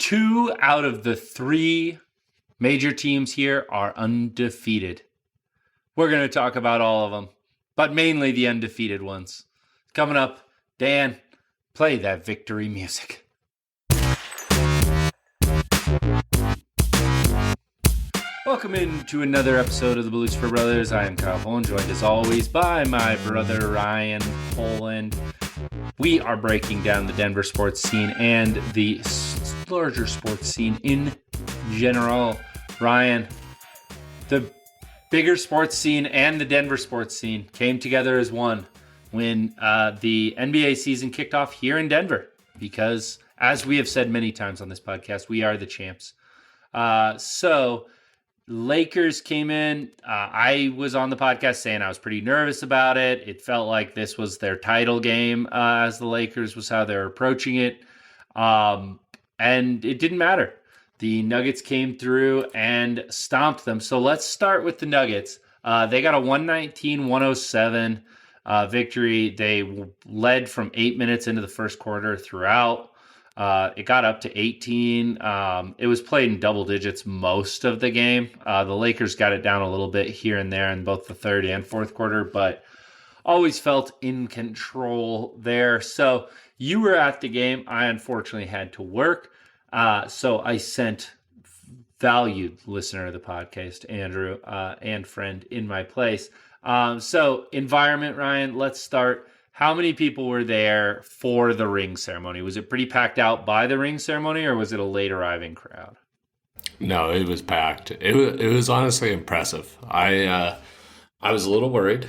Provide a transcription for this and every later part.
2 out of the 3 major teams here are undefeated. We're going to talk about all of them, but mainly the undefeated ones. Coming up, Dan, play that victory music. Welcome into another episode of the Blues for Brothers. I am Kyle Poland, joined as always by my brother Ryan Poland. We are breaking down the Denver sports scene and the larger sports scene in general. Ryan, the bigger sports scene and the Denver sports scene came together as one when the NBA season kicked off here in Denver. Because, as we have said many times on this podcast, we are the champs. So Lakers came in. I was on the podcast saying I was pretty nervous about it. It felt like this was their title game as the Lakers was how they're approaching it. And it didn't matter. The Nuggets came through and stomped them. So let's start with the Nuggets. They got a 119-107 victory. They led from 8 minutes into the first quarter throughout. It got up to 18. It was played in double digits most of the game. The Lakers got it down a little bit here and there in both the third and fourth quarter, but always felt in control there. So you were at the game. I unfortunately had to work. So I sent valued listener of the podcast, Andrew, and friend in my place. So environment, Ryan, let's start. How many people were there for the ring ceremony? Was it pretty packed out by the ring ceremony, or was it a late arriving crowd? No, it was packed. It was honestly impressive. I was a little worried,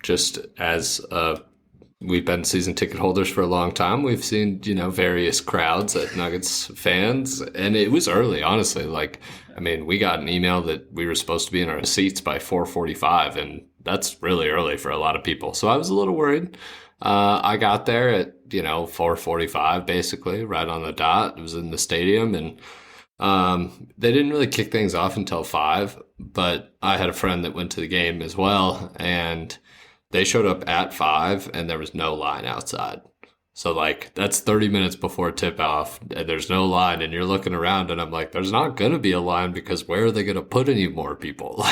just as we've been season ticket holders for a long time. We've seen, various crowds at Nuggets fans, and it was early, honestly. We got an email that we were supposed to be in our seats by 4:45, and that's really early for a lot of people. So I was a little worried. I got there at, 4:45, basically, right on the dot. It was in the stadium, and they didn't really kick things off until 5, but I had a friend that went to the game as well, and they showed up at 5, and there was no line outside. So, that's 30 minutes before tip-off, and there's no line, and you're looking around, and I'm like, there's not going to be a line because where are they going to put any more people?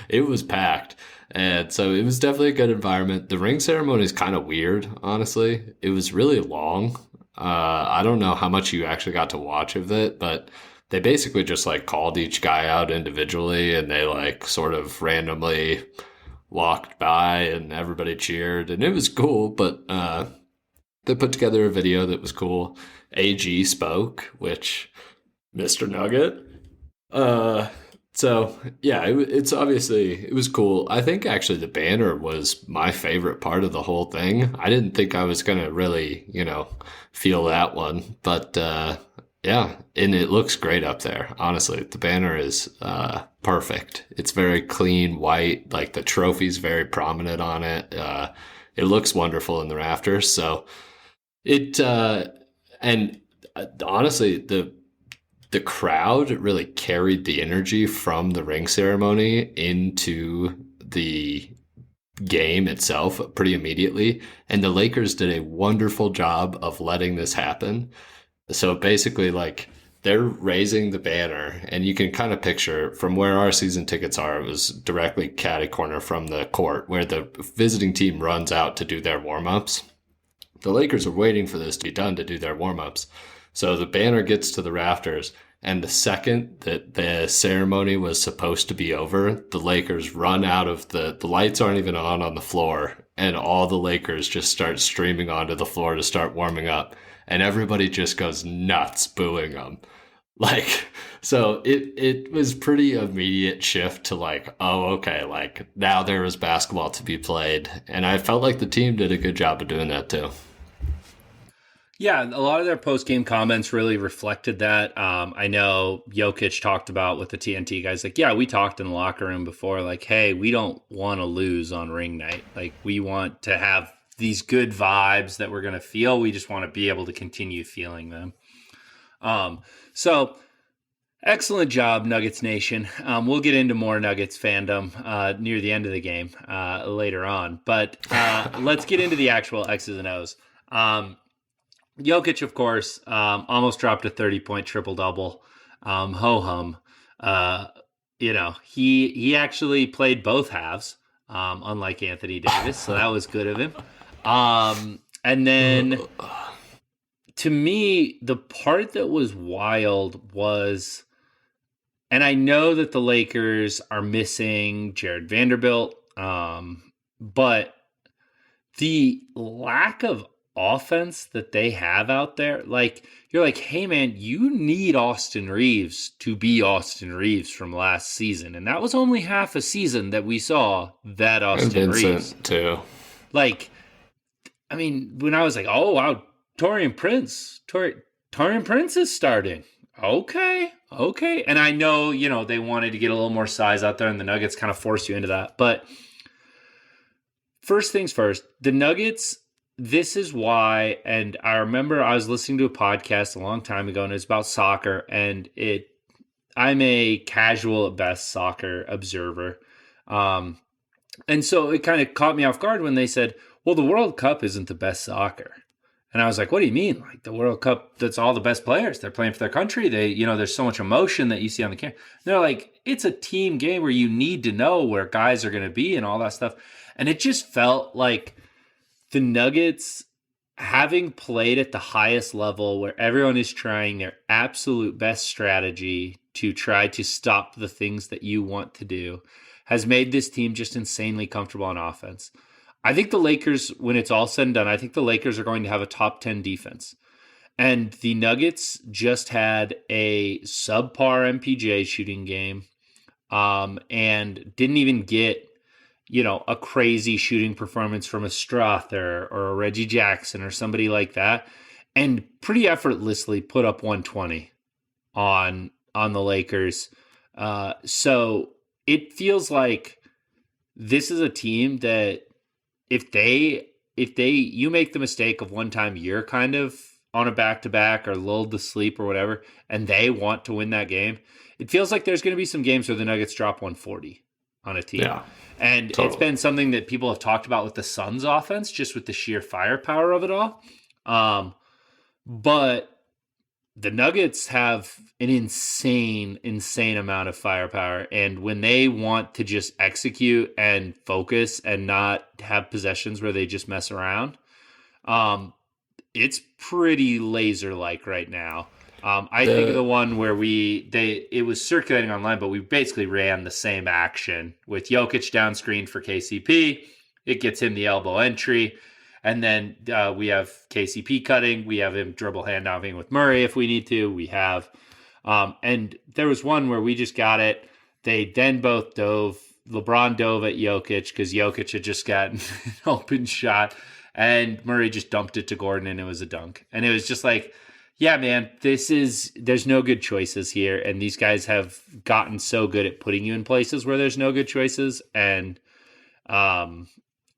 It was packed. And so it was definitely a good environment. The ring ceremony is kind of weird, honestly. It was really long. I don't know how much you actually got to watch of it, but they basically just, called each guy out individually, and they, sort of randomly walked by, and everybody cheered, and it was cool, but they put together a video that was cool. AG spoke, which Mr. Nugget. So yeah, it's obviously, it was cool. I think actually the banner was my favorite part of the whole thing. I didn't think I was going to really, feel that one, but yeah, and it looks great up there. Honestly, the banner is perfect. It's very clean, white, the trophy's very prominent on it. It looks wonderful in the rafters. So and honestly, the crowd really carried the energy from the ring ceremony into the game itself pretty immediately. And the Lakers did a wonderful job of letting this happen. So basically, they're raising the banner, and you can kind of picture from where our season tickets are, it was directly catty corner from the court where the visiting team runs out to do their warm-ups. The Lakers are waiting for this to be done to do their warm-ups. So the banner gets to the rafters, and the second that the ceremony was supposed to be over, the Lakers run out of the lights aren't even on the floor, and all the Lakers just start streaming onto the floor to start warming up. And everybody just goes nuts booing them. So it was pretty immediate shift to oh, okay, now there was basketball to be played. And I felt like the team did a good job of doing that too. Yeah, a lot of their post-game comments really reflected that. I know Jokic talked about with the TNT guys, yeah, we talked in the locker room before, hey, we don't want to lose on ring night. We want to have these good vibes that we're going to feel. We just want to be able to continue feeling them. So excellent job, Nuggets Nation. We'll get into more Nuggets fandom near the end of the game later on. But let's get into the actual X's and O's. Jokic, of course, almost dropped a 30-point triple-double. Ho-hum. Uh, he actually played both halves, unlike Anthony Davis, so that was good of him. And then, to me, the part that was wild was, and I know that the Lakers are missing Jared Vanderbilt, but the lack of offense that they have out there, like, you're like, hey man, you need Austin Reeves to be Austin Reeves from last season. And that was only half a season that we saw that Austin and Vincent Reeves. too. Like, I mean, when I was like, oh wow, Torian Prince is starting. Okay. And I know, they wanted to get a little more size out there and the Nuggets kind of forced you into that. But first things first, the Nuggets, this is why, and I remember I was listening to a podcast a long time ago, and it's about soccer, and I'm a casual at best soccer observer. And so it kind of caught me off guard when they said, well, the World Cup isn't the best soccer. And I was like, what do you mean? Like, the World Cup, that's all the best players. They're playing for their country. There's so much emotion that you see on the camera. They're like, it's a team game where you need to know where guys are going to be and all that stuff. And it just felt like the Nuggets, having played at the highest level where everyone is trying their absolute best strategy to try to stop the things that you want to do, has made this team just insanely comfortable on offense. I think the Lakers, when it's all said and done, I think the Lakers are going to have a top 10 defense. And the Nuggets just had a subpar MPJ shooting game, and didn't even get, a crazy shooting performance from a Strother or a Reggie Jackson or somebody like that, and pretty effortlessly put up 120 on the Lakers. So it feels like this is a team that if you make the mistake of one time you're kind of on a back-to-back or lulled to sleep or whatever, and they want to win that game, it feels like there's going to be some games where the Nuggets drop 140 on a team. Yeah, and totally. It's been something that people have talked about with the Suns offense, just with the sheer firepower of it all. But the Nuggets have an insane amount of firepower. And when they want to just execute and focus and not have possessions where they just mess around, it's pretty laser-like right now. I think of the one where it was circulating online, but we basically ran the same action with Jokic down screen for KCP. It gets him the elbow entry. And then we have KCP cutting. We have him dribble handoffing with Murray if we need to. We have, and there was one where we just got it. They then both dove. LeBron dove at Jokic because Jokic had just gotten an open shot, and Murray just dumped it to Gordon, and it was a dunk. And it was just like, yeah, man, there's no good choices here. And these guys have gotten so good at putting you in places where there's no good choices. And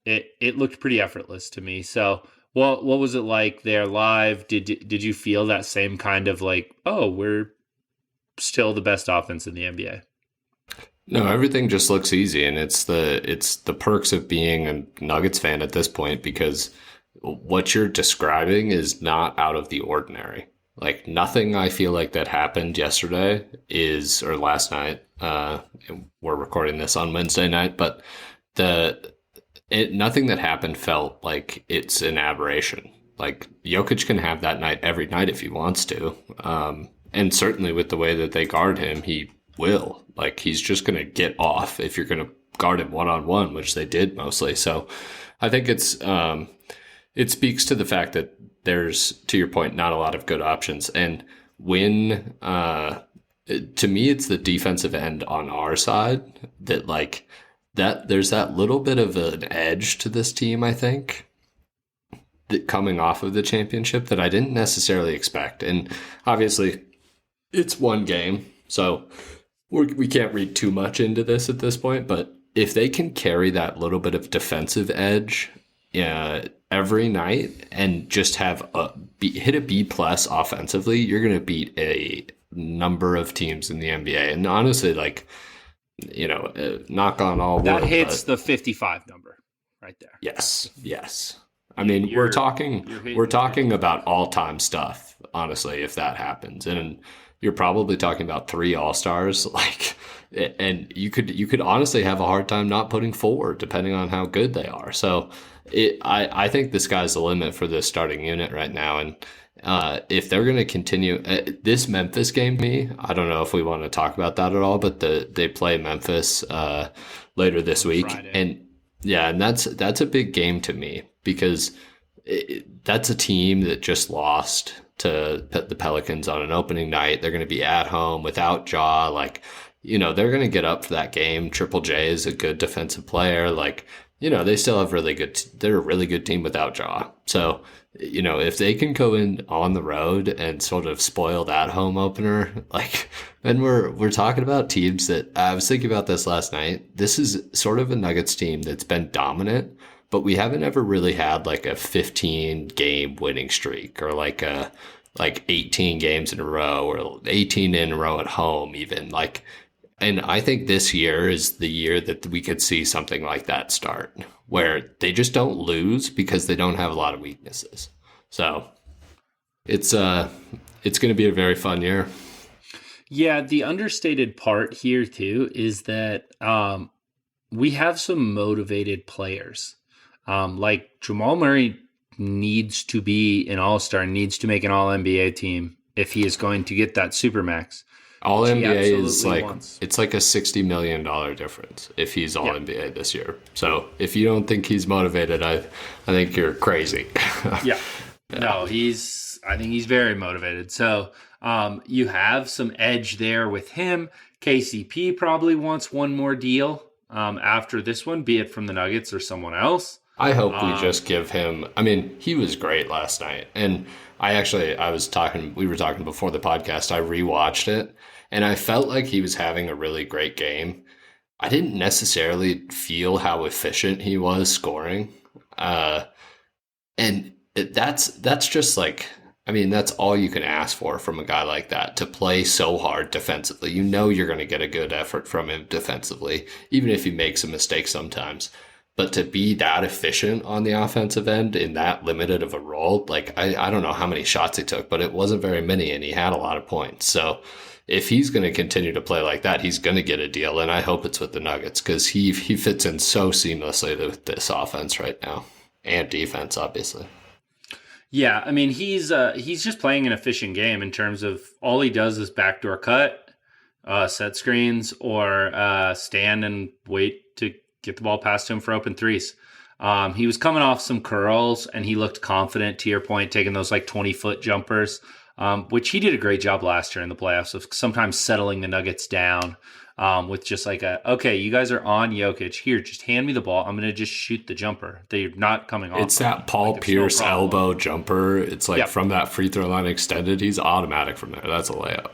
it looked pretty effortless to me. So what was it like there live? Did you feel that same kind of like, oh, we're still the best offense in the NBA? No, everything just looks easy. And it's the perks of being a Nuggets fan at this point, because what you're describing is not out of the ordinary. Like, nothing I feel like that happened yesterday or last night. We're recording this on Wednesday night, but nothing that happened felt like it's an aberration. Like, Jokic can have that night every night if he wants to. And certainly with the way that they guard him, he will. Like, he's just going to get off if you're going to guard him one-on-one, which they did mostly. So I think it speaks to the fact that there's, to your point, not a lot of good options. And when, to me, it's the defensive end on our side that, like, that there's that little bit of an edge to this team, I think, that coming off of the championship that I didn't necessarily expect. And obviously, it's one game, so we can't read too much into this at this point. But if they can carry that little bit of defensive edge every night and just hit a B+ offensively, you're going to beat a number of teams in the NBA. And honestly, like, knock on all wood. That hits the 55 number right there. Yes. I mean, we're talking hitting about all-time stuff, honestly, if that happens. And you're probably talking about 3 all-stars, like, and you could honestly have a hard time not putting 4 depending on how good they are. So I think the sky's the limit for this starting unit right now. And if they're going to continue this Memphis game, I don't know if we want to talk about that at all, but they play Memphis later this week. Friday. And yeah, and that's a big game to me because that's a team that just lost to the Pelicans on an opening night. They're going to be at home without Ja. Like, they're going to get up for that game. Triple J is a good defensive player. Like, they still have they're a really good team without Ja. So, if they can go in on the road and sort of spoil that home opener, like, then we're talking about teams that I was thinking about this last night. This is sort of a Nuggets team that's been dominant, but we haven't ever really had like a 15 game winning streak or like 18 games in a row or 18 in a row at home even. Like, and I think this year is the year that we could see something like that start, where they just don't lose because they don't have a lot of weaknesses. So it's going to be a very fun year. Yeah, the understated part here too is that we have some motivated players. Like Jamal Murray needs to be an all-star, needs to make an all-NBA team if he is going to get that Supermax. All NBA is it's like a $60 million difference if he's all NBA this year. So if you don't think he's motivated, I think you're crazy. Yeah. No, I think he's very motivated. So you have some edge there with him. KCP probably wants one more deal after this one, be it from the Nuggets or someone else. I hope we just give him, I mean, he was great last night. And we were talking before the podcast, I rewatched it and I felt like he was having a really great game. I didn't necessarily feel how efficient he was scoring. And that's just like, I mean, that's all you can ask for from a guy like that, to play so hard defensively. You're going to get a good effort from him defensively, even if he makes a mistake sometimes. But to be that efficient on the offensive end in that limited of a role, like I don't know how many shots he took, but it wasn't very many and he had a lot of points. So if he's going to continue to play like that, he's going to get a deal. And I hope it's with the Nuggets because he fits in so seamlessly with this offense right now and defense, obviously. Yeah, I mean, he's just playing an efficient game in terms of all he does is backdoor cut, set screens, or stand and wait to get the ball past him for open threes. He was coming off some curls, and he looked confident, to your point, taking those like 20-foot jumpers, which he did a great job last year in the playoffs of sometimes settling the Nuggets down with just like okay, you guys are on Jokic. Here, just hand me the ball. I'm going to just shoot the jumper. They're not coming off. It's that Paul Pierce elbow jumper. It's like from that free throw line extended, he's automatic from there. That's a layup.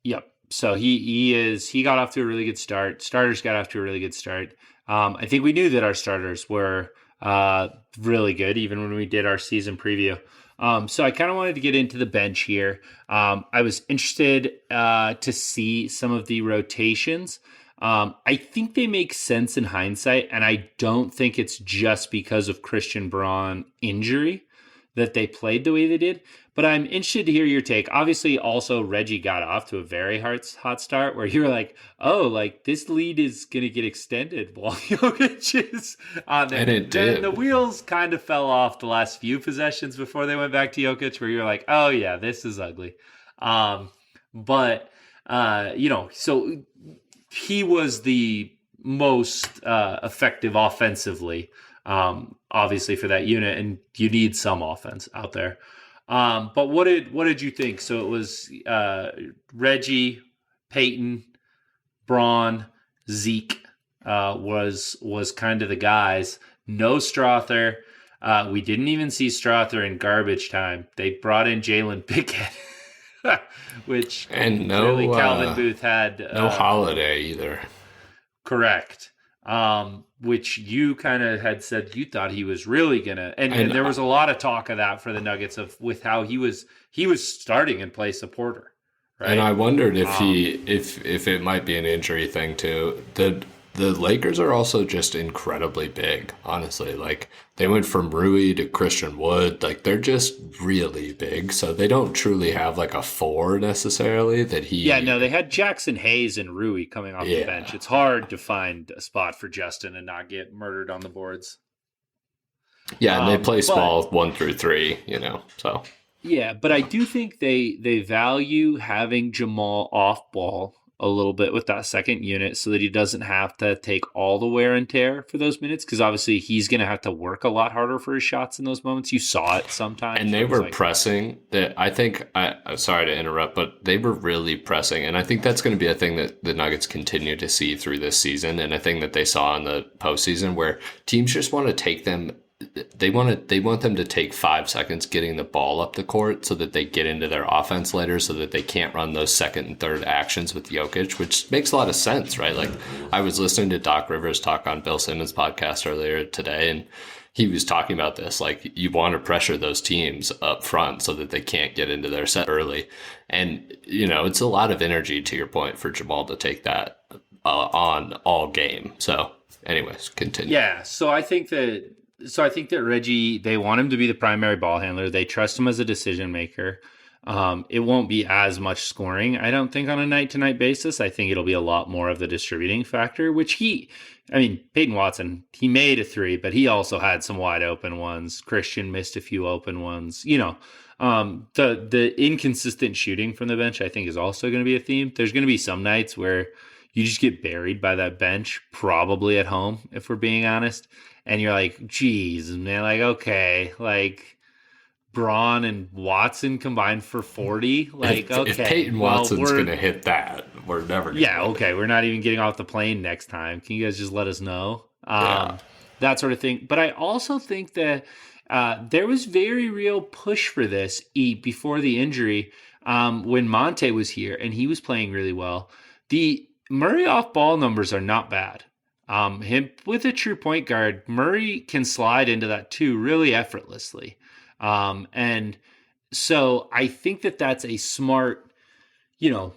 Yep. So he got off to a really good start. Starters got off to a really good start. I think we knew that our starters were really good, even when we did our season preview. So I kind of wanted to get into the bench here. I was interested to see some of the rotations. I think they make sense in hindsight, and I don't think it's just because of Christian Braun injury that they played the way they did. But I'm interested to hear your take. Obviously, also, Reggie got off to a very hot start where you were like, oh, like this lead is going to get extended while Jokic is on there. And it did. Then the wheels kind of fell off the last few possessions before they went back to Jokic, where you're like, oh, yeah, this is ugly. So he was the most effective offensively, obviously, for that unit, and you need some offense out there. But what did you think? So it was Reggie, Peyton, Braun, Zeke was kind of the guys. No Strother. We didn't even see Strother in garbage time. They brought in Jalen Pickett, which and really Calvin Booth had no Holiday either. Correct. Which you kind of had said you thought he was really gonna, and there was a lot of talk of that for the Nuggets with how he was starting in place of Porter, right? And I wondered if it might be an injury thing too. the Lakers are also just incredibly big, honestly. Like, they went from Rui to Christian Wood. Like, they're just really big. So they don't truly have like a four necessarily that he. Yeah, no, they had Jackson Hayes and Rui coming off the bench. It's hard to find a spot for Justin and not get murdered on the boards. Yeah, and they play small 1 through 3, so. Yeah, but I do think they value having Jamal off ball a little bit with that second unit so that he doesn't have to take all the wear and tear for those minutes, because obviously he's going to have to work a lot harder for his shots in those moments. You saw it sometimes. And they were pressing. That I think, I'm sorry to interrupt, but they were really pressing. And I think that's going to be a thing that the Nuggets continue to see through this season, and a thing that they saw in the postseason where teams just want to take them. They want them to take 5 seconds getting the ball up the court so that they get into their offense later, so that they can't run those second and third actions with Jokic, which makes a lot of sense, right? Like, I was listening to Doc Rivers talk on Bill Simmons' podcast earlier today, and he was talking about this. Like, you want to pressure those teams up front so that they can't get into their set early. And, it's a lot of energy, to your point, for Jamal to take that on all game. So anyways, continue. Yeah. So I think that Reggie, they want him to be the primary ball handler. They trust him as a decision maker. It won't be as much scoring, I don't think, on a night-to-night basis. I think it'll be a lot more of the distributing factor, which Peyton Watson, he made a 3, but he also had some wide open ones. Christian missed a few open ones. The inconsistent shooting from the bench, I think, is also going to be a theme. There's going to be some nights where you just get buried by that bench, probably at home, if we're being honest. And you're like, geez, man, like, okay, like Braun and Watson combined for 40. Like, if Peyton Watson's going to hit that, we're never going to. Yeah, okay, we're not even getting off the plane next time. Can you guys just let us know? That sort of thing. But I also think that there was very real push for this before the injury when Monte was here and he was playing really well. The Murray off-ball numbers are not bad. Him with a true point guard, Murray can slide into that too really effortlessly. And so I think that that's a smart,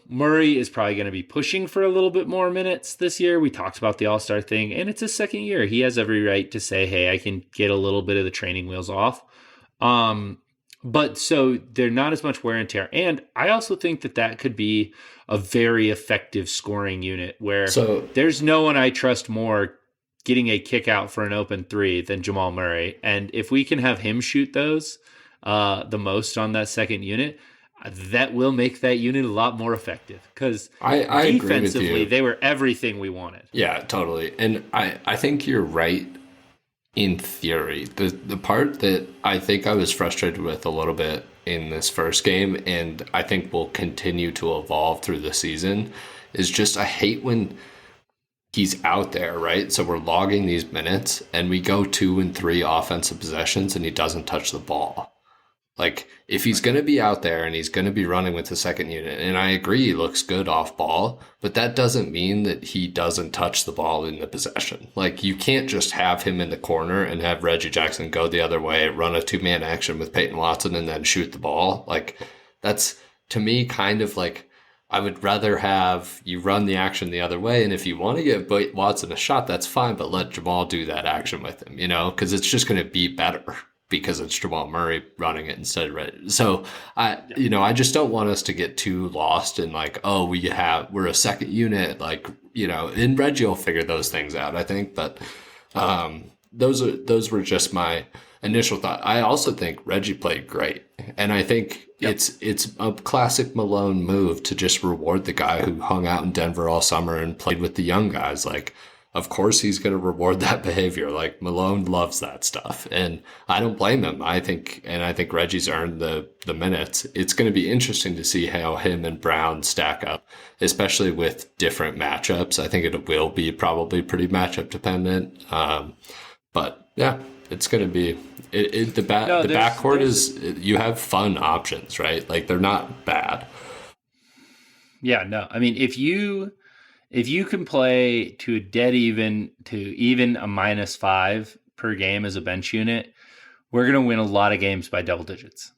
Murray is probably going to be pushing for a little bit more minutes this year. We talked about the All-Star thing, and it's his second year. He has every right to say, hey, I can get a little bit of the training wheels off. But so they're not as much wear and tear. And I also think that could be a very effective scoring unit where there's no one I trust more getting a kick out for an open 3 than Jamal Murray. And if we can have him shoot those the most on that second unit, that will make that unit a lot more effective, because I defensively, agree with you. They were everything we wanted. Yeah, totally. And I think you're right in theory. The part that I think I was frustrated with a little bit in this first game, and I think will continue to evolve through the season, is just I hate when he's out there, right? So we're logging these minutes and we go 2 and 3 offensive possessions and he doesn't touch the ball. Like, if he's going to be out there and he's going to be running with the second unit, and I agree he looks good off ball, but that doesn't mean that he doesn't touch the ball in the possession. Like, you can't just have him in the corner and have Reggie Jackson go the other way, run a 2-man action with Peyton Watson, and then shoot the ball. Like, that's, to me, kind of like, I would rather have you run the action the other way, and if you want to give Watson a shot, that's fine, but let Jamal do that action with him, because it's just going to be better, because it's Jamal Murray running it instead of Reggie. So I just don't want us to get too lost in like, oh, we're a second unit, like, and Reggie will figure those things out, I think. But those were just my initial thought. I also think Reggie played great, and I think it's a classic Malone move to just reward the guy who hung out in Denver all summer and played with the young guys. Like, of course he's going to reward that behavior. Like, Malone loves that stuff, and I don't blame him. I think Reggie's earned the minutes. It's going to be interesting to see how him and Brown stack up, especially with different matchups. I think it will be probably pretty matchup dependent. But yeah, it's going to be the backcourt is, you have fun options, right? Like, they're not bad. Yeah, no. I mean, if you can play to a dead even to even a -5 per game as a bench unit, we're going to win a lot of games by double digits.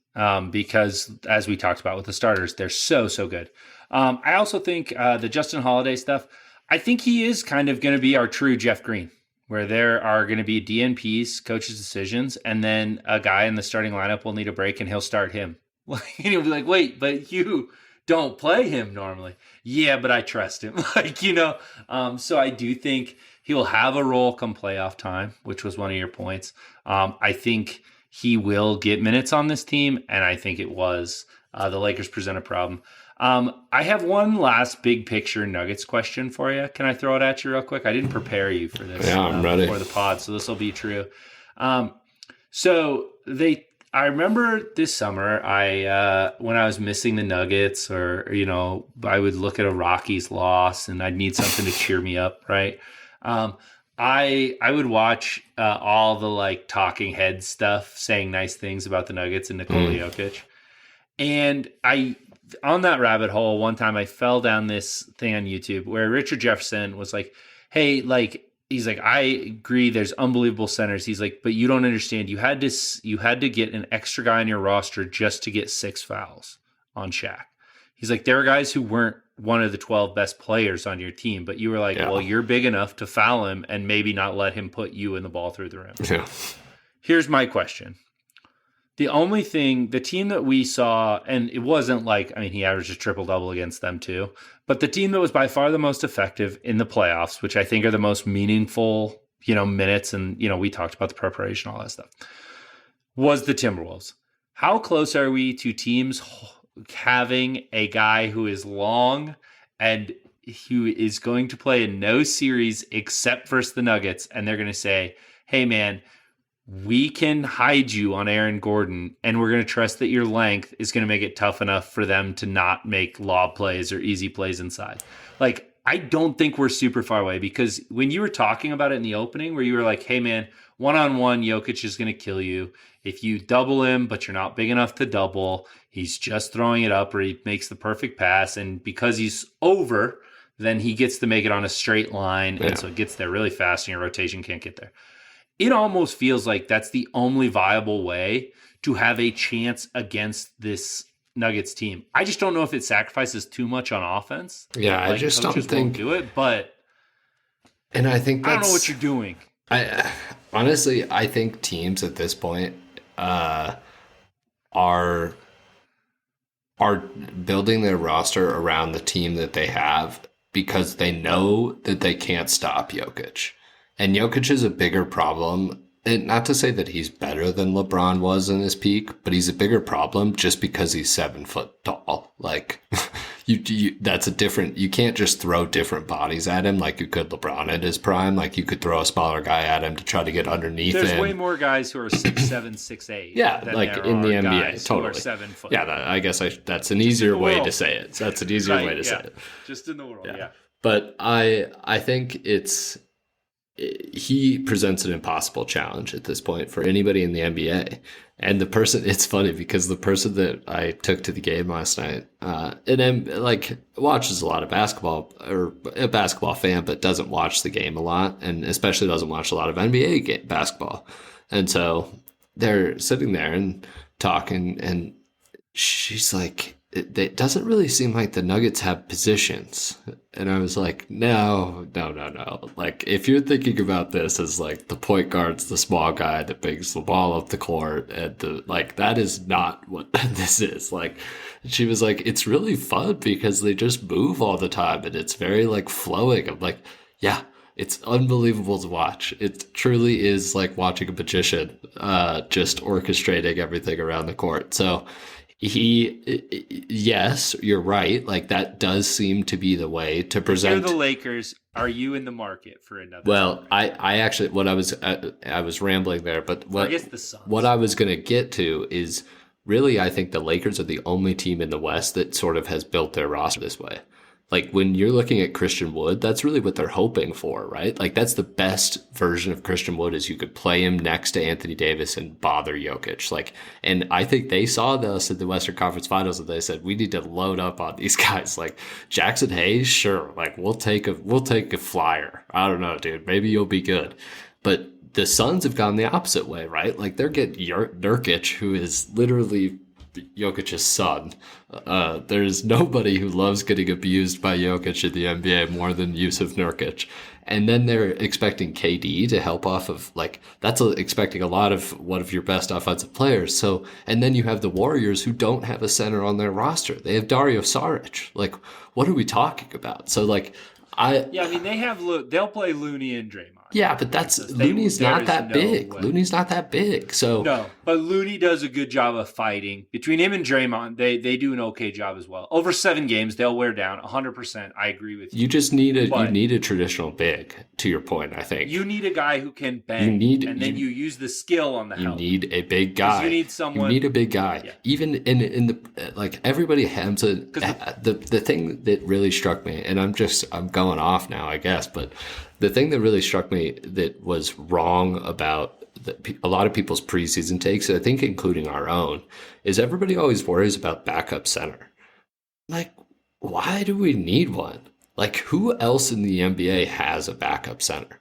Because as we talked about with the starters, they're so good. I also think the Justin Holiday stuff, I think he is kind of going to be our true Jeff Green, where there are going to be DNPs, coaches' decisions, and then a guy in the starting lineup will need a break and he'll start him. And he'll be like, wait, but you don't play him normally. Yeah, but I trust him. So I do think he'll have a role come playoff time, which was one of your points. I think he will get minutes on this team, and I think it was the Lakers present a problem. I have one last big picture Nuggets question for you. Can I throw it at you real quick? I didn't prepare you for this I'm ready. before the pod, so this will be true. I remember this summer, when I was missing the Nuggets, or I would look at a Rockies loss and I'd need something to cheer me up, right? I would watch all the talking head stuff, saying nice things about the Nuggets and Nikola Jokic, and on that rabbit hole, one time I fell down this thing on YouTube where Richard Jefferson was like, hey, he's like, I agree there's unbelievable centers. He's like, but you don't understand. You had to get an extra guy on your roster just to get 6 fouls on Shaq. He's like, there are guys who weren't one of the 12 best players on your team, but you were like, well, you're big enough to foul him and maybe not let him put you in the ball through the rim. Yeah. Here's my question. The team that we saw, and it wasn't he averaged a triple-double against them too, but the team that was by far the most effective in the playoffs, which I think are the most meaningful, minutes, and, we talked about the preparation, all that stuff, was the Timberwolves. How close are we to teams having a guy who is long and who is going to play in no series except versus the Nuggets, and they're going to say, hey, man, we can hide you on Aaron Gordon, and we're going to trust that your length is going to make it tough enough for them to not make lob plays or easy plays inside. I don't think we're super far away, because when you were talking about it in the opening where you were like, hey, man, one-on-one, Jokic is going to kill you. If you double him, but you're not big enough to double, he's just throwing it up, or he makes the perfect pass, and because he's over, then he gets to make it on a straight line, and so it gets there really fast, and your rotation can't get there. It almost feels like that's the only viable way to have a chance against this Nuggets team. I just don't know if it sacrifices too much on offense. Yeah, I just don't think won't do it, but and I think I don't know what you're doing. I honestly, I think teams at this point are building their roster around the team that they have because they know that they can't stop Jokic. And Jokic is a bigger problem. And not to say that he's better than LeBron was in his peak, but he's a bigger problem just because he's 7 foot tall. That's a different, you can't just throw different bodies at him like you could LeBron at his prime. You could throw a smaller guy at him to try to get underneath him. There's way more guys who are 6'7", 6'8". Yeah, in the NBA, totally. Who are 7 foot. Yeah, I guess that's an easier way to say it. That's an easier way to say it. Just in the world, yeah. But I think he presents an impossible challenge at this point for anybody in the NBA. And it's funny because the person that I took to the game last night, watches a lot of basketball, or a basketball fan, but doesn't watch the game a lot, and especially doesn't watch a lot of NBA basketball. And so they're sitting there and talking, and she's like, it doesn't really seem like the Nuggets have positions. And I was like, no. If you're thinking about this as the point guard's the small guy that brings the ball up the court, and that is not what this is. She was like, it's really fun because they just move all the time and it's very flowing. I'm like, yeah, it's unbelievable to watch. It truly is like watching a magician, just orchestrating everything around the court. So yes, you're right. That does seem to be the way to present. If you're the Lakers, are you in the market for another? Well, I actually, I was rambling there, but what I was going to get to is really, I think the Lakers are the only team in the West that sort of has built their roster this way. When you're looking at Christian Wood, that's really what they're hoping for, right? That's the best version of Christian Wood, is you could play him next to Anthony Davis and bother Jokic. And I think they saw this at the Western Conference Finals, and they said, we need to load up on these guys. Jackson Hayes, sure. We'll take a flyer. I don't know, dude. Maybe you'll be good. But the Suns have gone the opposite way, right? They're getting Nurkic, who is literally Jokic's son. There's nobody who loves getting abused by Jokic in the NBA more than Yusuf Nurkic. And then they're expecting KD to help off of, like, that's expecting a lot of one of your best offensive players. So, and then you have the Warriors who don't have a center on their roster. They have Dario Saric. Like, what are we talking about? So, like, I mean, they'll play Looney and Draymond. Yeah, but Looney's not that big. Looney's not that big. So no, but Looney does a good job of fighting. Between him and Draymond, they do an okay job as well. Over 7 games, they'll wear down 100%. I agree with you. You just need a traditional big. To your point, I think you need a guy who can bang. Then you use the skill on the help. You need a big guy. You need someone. You need a big guy. Yeah. Even in the like everybody has the thing that really struck me, and I'm going off now, I guess, but. The thing that really struck me that was wrong about a lot of people's preseason takes, I think including our own, is everybody always worries about backup center. Like, why do we need one? Like, who else in the NBA has a backup center?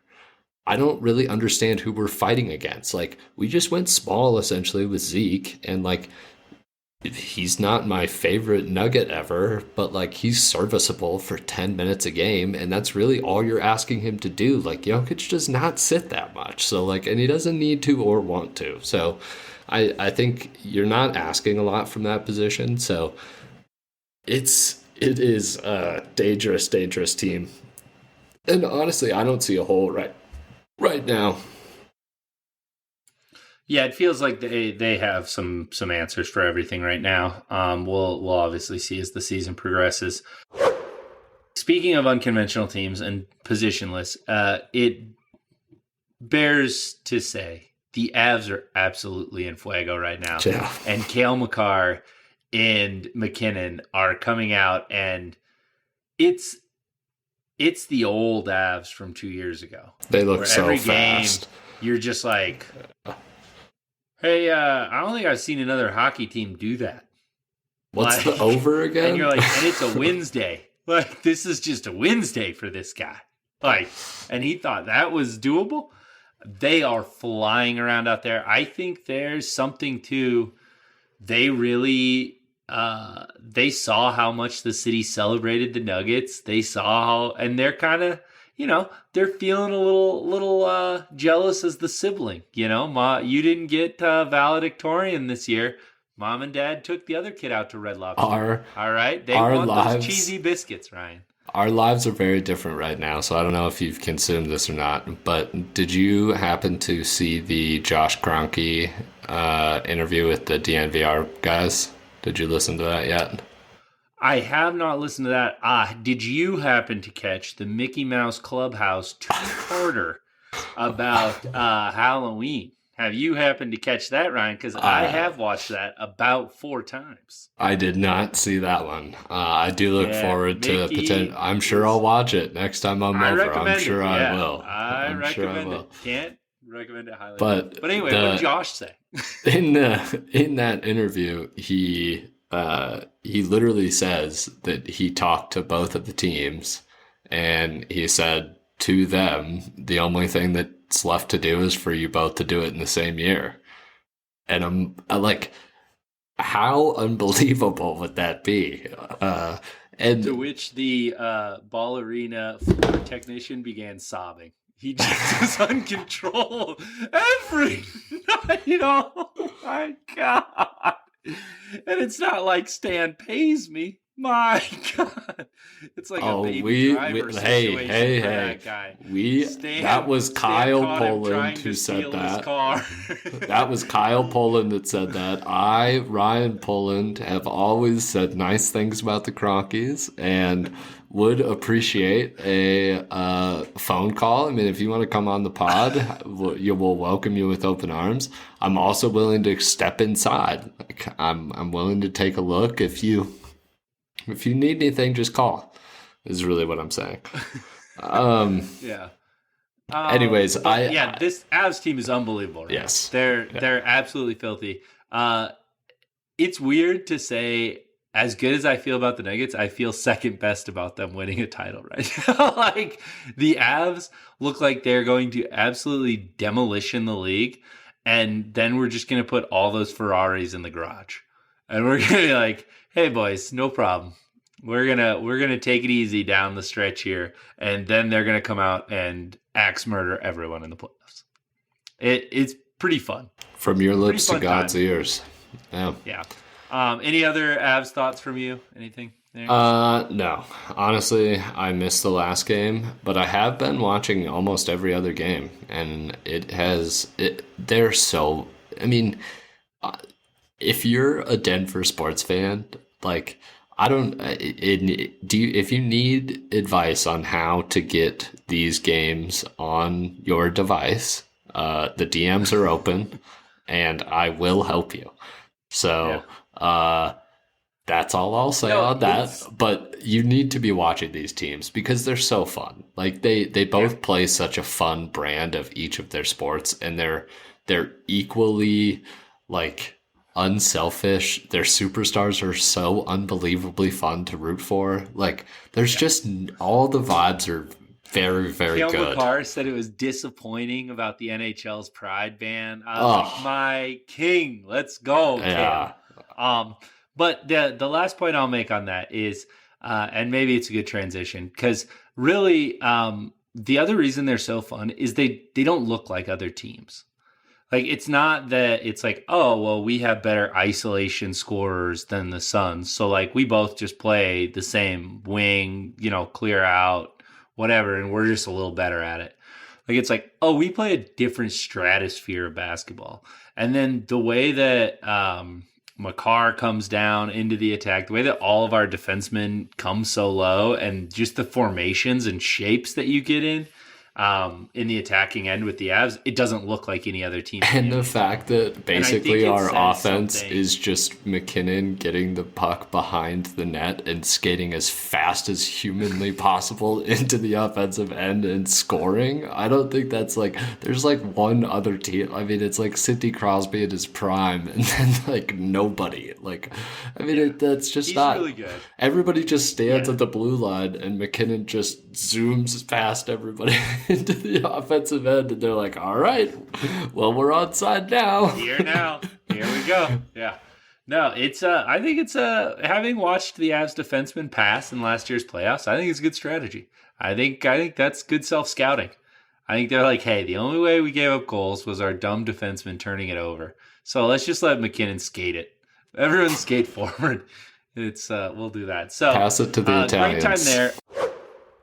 I don't really understand who we're fighting against. Like, we just went small essentially with Zeke, and like, he's not my favorite Nugget ever, but like he's serviceable for 10 minutes a game, and that's really all you're asking him to do. Like Jokic does not sit that much, so like, and he doesn't need to or want to. So I think you're not asking a lot from that position. So it is a dangerous team, and honestly, I don't see a hole right now. Yeah, it feels like they have some answers for everything right now. We'll obviously see as the season progresses. Speaking of unconventional teams and positionless, it bears to say the Avs are absolutely in fuego right now. Yeah. And Cale, Makar, and Mackinnon are coming out, and it's the old Avs from 2 years ago. They look so every fast. Game, you're just like... Hey, I don't think I've seen another hockey team do that. What's the over again? And you're like, and it's a Wednesday. Like, this is just a Wednesday for this guy. Like, and he thought that was doable. They are flying around out there. I think there's something to, they really, they saw how much the city celebrated the Nuggets. They saw how, and they're kind of, they're feeling a little jealous as the sibling. You didn't get valedictorian this year. Mom and Dad took the other kid out to Red Lobster. All right, they want those cheesy biscuits, Ryan. Our lives are very different right now, so I don't know if you've consumed this or not. But did you happen to see the Josh Kroenke interview with the DNVR guys? Did you listen to that yet? I have not listened to that. Did you happen to catch the Mickey Mouse Clubhouse two-parter about Halloween? Have you happened to catch that, Ryan? Because I have watched that about 4 times. I did not see that one. I do look forward to potential. I'm sure I'll watch it next time I'm over. I'm sure I will. I recommend it. Can't recommend it highly. But anyway, what did Josh say? in that interview, he literally says that he talked to both of the teams, and he said to them, the only thing that's left to do is for you both to do it in the same year. And I'm like, how unbelievable would that be? And to which the ballerina floor technician began sobbing. He just was uncontrolled every night. Oh my God. And it's not like Stan pays me. My God. It's like a baby driver situation for that guy. That was Kyle Poland who said that. That was Kyle Poland that said that. Ryan Poland, have always said nice things about the Kroenkes and would appreciate a phone call. I mean, if you want to come on the pod, we'll welcome you with open arms. I'm also willing to step inside. Like, I'm willing to take a look. If you need anything, just call. Is really what I'm saying. Yeah. Anyways, this Avs team is unbelievable. Right? Yes, they're absolutely filthy. It's weird to say. As good as I feel about the Nuggets, I feel second best about them winning a title right now. Like, the Avs look like they're going to absolutely demolition the league, and then we're just going to put all those Ferraris in the garage. and we're gonna be like, "Hey, boys, no problem. We're gonna take it easy down the stretch here," and then they're gonna come out and axe murder everyone in the playoffs. It's pretty fun. From your lips to fun God's time. ears. Yeah. Yeah. Any other Avs thoughts from you? Anything there? No. Honestly, I missed the last game, but I have been watching almost every other game, and they're so. I mean, if you're a Denver sports fan, like I don't. If you need advice on how to get these games on your device, the DMs are open, and I will help you. So. Yeah. That's all I'll say on that. But you need to be watching these teams because they're so fun. Like they both play such a fun brand of each of their sports, and they're equally like unselfish. Their superstars are so unbelievably fun to root for. Like there's just all the vibes are very, very Cale good. Makar said it was disappointing about the NHL's Pride ban. I was like, my king, let's go, Yeah. Cale. But the last point I'll make on that is, and maybe it's a good transition, because really the other reason they're so fun is they don't look like other teams. Like, it's not that it's like, oh, well, we have better isolation scorers than the Suns. So, like, we both just play the same wing, clear out, whatever, and we're just a little better at it. Like, it's like, oh, we play a different stratosphere of basketball. And then the way that Makar comes down into the attack, the way that all of our defensemen come so low, and just the formations and shapes that you get in the attacking end with the Avs, it doesn't look like any other team. And the fact that basically our offense is just Mackinnon getting the puck behind the net and skating as fast as humanly possible into the offensive end and scoring. I don't think that's like, there's like one other team. I mean, it's like Sidney Crosby at his prime and then like nobody. Like, I mean, that's just not. He's really good. Everybody just stands at the blue line and Mackinnon just zooms past everybody into the offensive end, and they're like, all right, well, we're onside now. Here we go. Yeah. No, it's I think it's having watched the Avs defensemen pass in last year's playoffs, I think it's a good strategy. I think that's good self-scouting. I think they're like, hey, the only way we gave up goals was our dumb defenseman turning it over. So let's just let McKinnon skate it. Everyone skate forward. It's we'll do that. So pass it to the Italians. Great time there.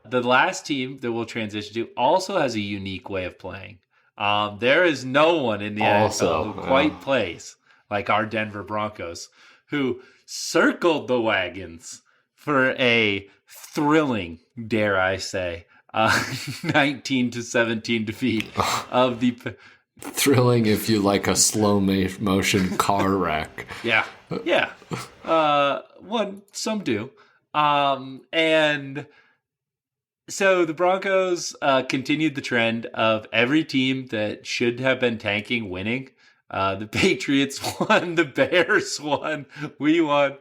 The last team that we'll transition to also has a unique way of playing. There is no one in the NFL who quite plays like our Denver Broncos, who circled the wagons for a thrilling, dare I say, 19-17 defeat of the... Thrilling if you like a slow motion car wreck. Yeah. Some do. And... So the Broncos continued the trend of every team that should have been tanking winning. The Patriots won, the Bears won, we won,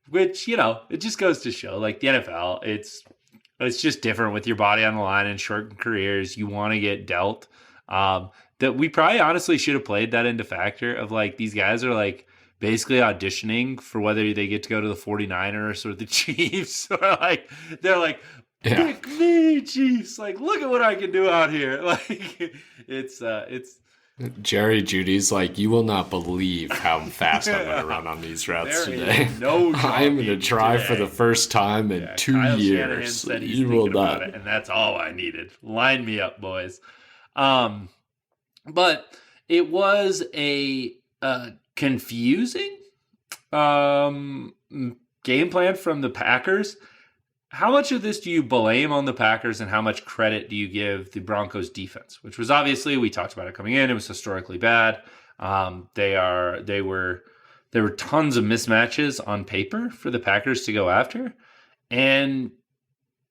which, it just goes to show, like the NFL, it's just different with your body on the line and shortened careers. You want to get dealt. That we probably honestly should have played that into factor of like, these guys are like basically auditioning for whether they get to go to the 49ers or the Chiefs, or like, they're like, pick me, Chiefs. Like, look at what I can do out here. Like, it's Jerry Judy's like, you will not believe how fast I'm going to run on these routes today. No, I'm going to try for the first time in 2 Kyle years. Said he's you will not. And that's all I needed. Line me up, boys. But it was a confusing game plan from the Packers. How much of this do you blame on the Packers, and how much credit do you give the Broncos defense, which was obviously, we talked about it coming in, it was historically bad. There were tons of mismatches on paper for the Packers to go after, and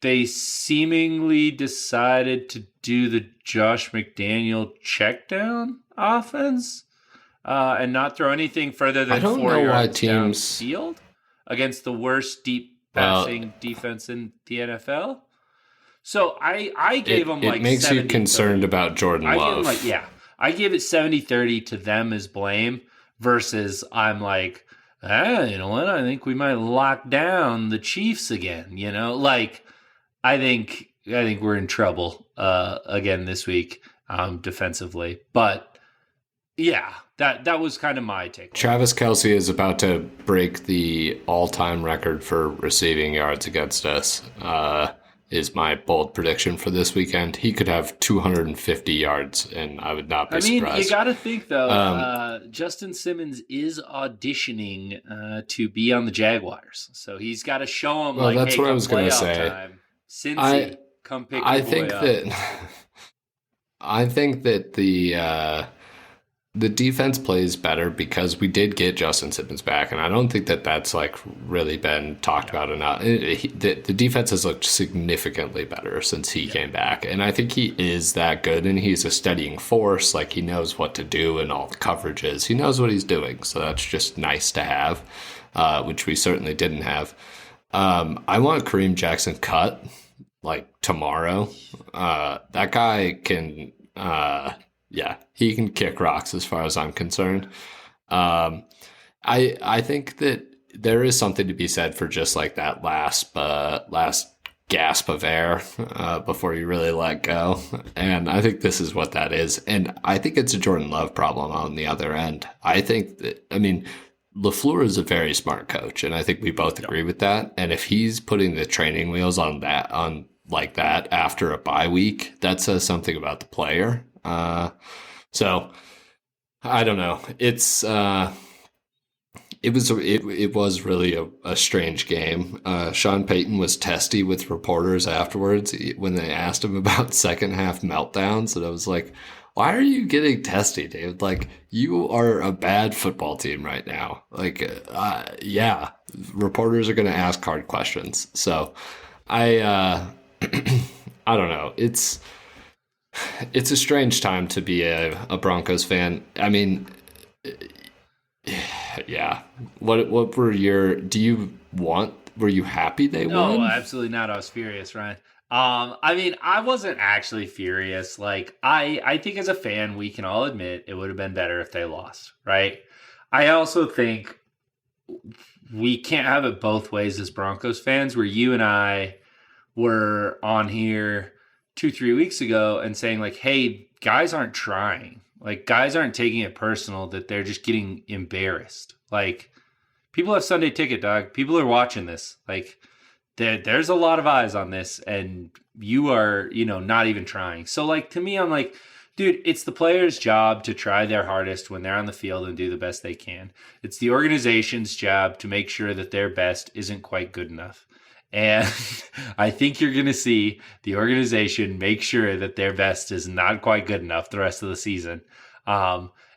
they seemingly decided to do the Josh McDaniel check down offense and not throw anything further than 4 yards downfield against the worst deep passing defense in the NFL. So I gave them like 70-30. It makes you concerned about Jordan Love. I gave it 70-30 to them as blame versus I'm like, You know what? I think we might lock down the Chiefs again. Like I think we're in trouble again this week defensively. But yeah, that was kind of my take. Travis Kelce is about to break the all-time record for receiving yards against us. Is my bold prediction for this weekend. He could have 250 yards, and I would not be surprised. You got to think, though, Justin Simmons is auditioning to be on the Jaguars. So he's got to show them, that's what I was going to say. Time. Cincy, come pick your boy up. I think that the defense plays better because we did get Justin Simmons back, and I don't think that that's like really been talked about enough. The defense has looked significantly better since he came back, and I think he is that good, and he's a steadying force. Like, he knows what to do in all the coverages. He knows what he's doing, so that's just nice to have, which we certainly didn't have. I want Kareem Jackson cut like tomorrow. That guy can... yeah, he can kick rocks as far as I'm concerned. I think that there is something to be said for just like that last gasp of air before you really let go. And I think this is what that is. And I think it's a Jordan Love problem on the other end. LaFleur is a very smart coach, and I think we both agree with that. And if he's putting the training wheels on like that after a bye week, that says something about the player. So I don't know. It was really a strange game. Sean Payton was testy with reporters afterwards when they asked him about second half meltdowns, and I was like, why are you getting testy, dude? Like, you are a bad football team right now. Like, yeah, reporters are going to ask hard questions. So I don't know. It's a strange time to be a Broncos fan. I mean, yeah. What were were you happy they won? No, absolutely not. I was furious, Ryan. I wasn't actually furious. Like, I think as a fan, we can all admit it would have been better if they lost, right? I also think we can't have it both ways as Broncos fans, where you and I were on here 2-3 weeks ago and saying like, hey, guys aren't trying. Like, guys aren't taking it personal that they're just getting embarrassed. Like, people have Sunday ticket, dog. People are watching this. Like, there's a lot of eyes on this, and you are, not even trying. So, like, to me, I'm like, dude, it's the player's job to try their hardest when they're on the field and do the best they can. It's the organization's job to make sure that their best isn't quite good enough. And I think you're going to see the organization make sure that their best is not quite good enough the rest of the season.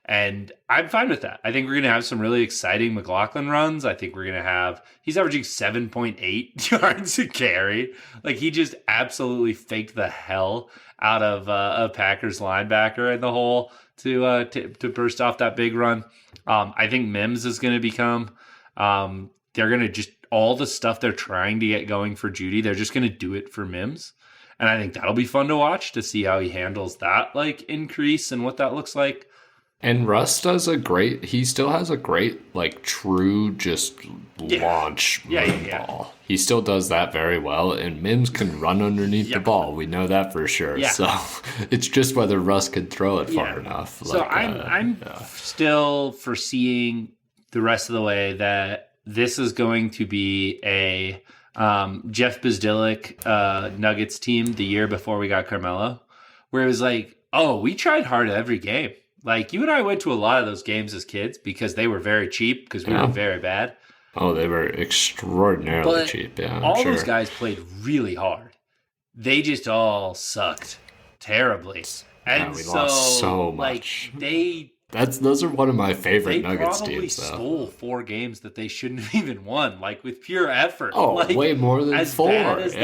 And I'm fine with that. I think we're going to have some really exciting McLaughlin runs. I think we're going to he's averaging 7.8 yards a carry. Like, he just absolutely faked the hell out of a Packers linebacker in the hole to burst off that big run. I think Mims is going to become, they're going to just, all the stuff they're trying to get going for Juedy, they're just going to do it for Mims. And I think that'll be fun to watch, to see how he handles that like increase and what that looks like. And Russ he still has a great, like, true just launch ball. He still does that very well, and Mims can run underneath the ball. We know that for sure. Yeah. So it's just whether Russ can throw it far enough. So like, I'm still foreseeing the rest of the way that this is going to be a Jeff Bezdilik Nuggets team the year before we got Carmelo, where it was like, oh, we tried hard every game. Like, you and I went to a lot of those games as kids because they were very cheap because we were very bad. Oh, they were extraordinarily cheap. Yeah, all those guys played really hard. They just all sucked terribly. And we lost so much. Like, those are one of my favorite Nuggets teams. They probably stole 4 games that they shouldn't have even won, like, with pure effort. Oh, like, way more than as 4. Bad as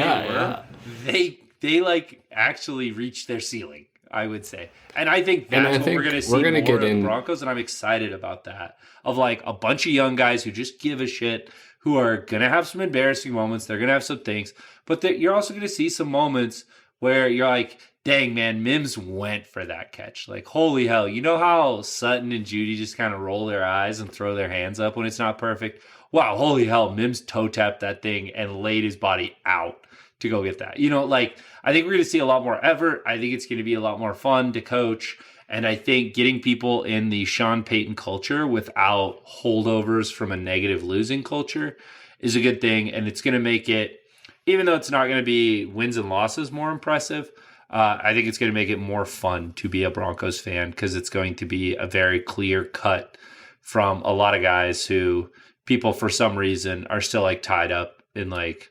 they like actually reached their ceiling, I would say. And I think that's what we're going to see more of the Broncos, and I'm excited about that. Of like a bunch of young guys who just give a shit, who are going to have some embarrassing moments. They're going to have some things, but you're also going to see some moments where you're like, dang, man, Mims went for that catch. Like, holy hell. You know how Sutton and Juedy just kind of roll their eyes and throw their hands up when it's not perfect? Wow, holy hell, Mims toe tapped that thing and laid his body out to go get that. You know, like, I think we're going to see a lot more effort. I think it's going to be a lot more fun to coach. And I think getting people in the Sean Payton culture without holdovers from a negative losing culture is a good thing. And it's going to make it, even though it's not going to be wins and losses more impressive, I think it's going to make it more fun to be a Broncos fan because it's going to be a very clear cut from a lot of guys who people for some reason are still like tied up in like,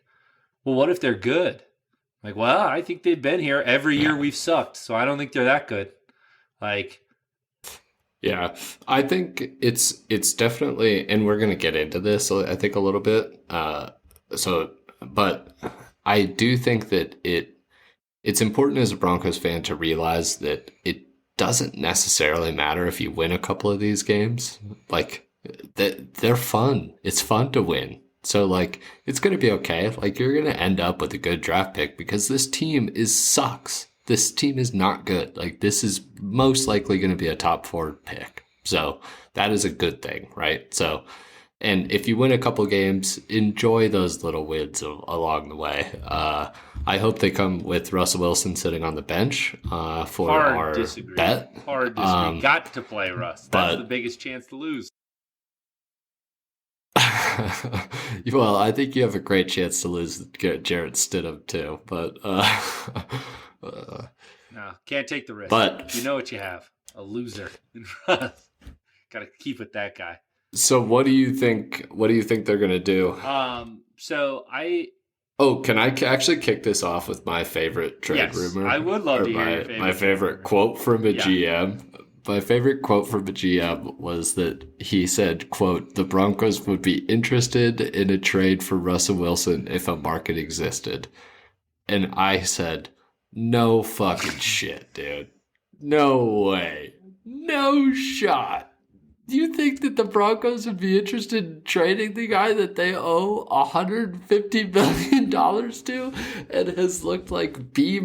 well, what if they're good? Like, well, I think they've been here every year we've sucked, so I don't think they're that good. Like, yeah, I think it's definitely, and we're going to get into this, I think, a little bit. But I do think that it's important as a Broncos fan to realize that it doesn't necessarily matter if you win a couple of these games. Like, they're fun. It's fun to win. So, like, it's going to be okay. Like, you're going to end up with a good draft pick because this team sucks. This team is not good. Like, this is most likely going to be a top 4 pick. So that is a good thing, right? So, and if you win a couple games, enjoy those little wins along the way. I hope they come with Russell Wilson sitting on the bench for our bet. Hard disagree. Got to play Russ. That's the biggest chance to lose. Well, I think you have a great chance to lose Jarrett Stidham too, but no, can't take the risk. But you know what you have, a loser. Got to keep with that guy. So what do you think? What do you think they're gonna do? Can I actually kick this off with my favorite trade rumor? I would love to hear my favorite quote from a GM. My favorite quote from a GM was that he said, quote, "The Broncos would be interested in a trade for Russell Wilson if a market existed." And I said, no fucking shit, dude. No way. No shot. Do you think that the Broncos would be interested in trading the guy that they owe $150 million to and has looked like B-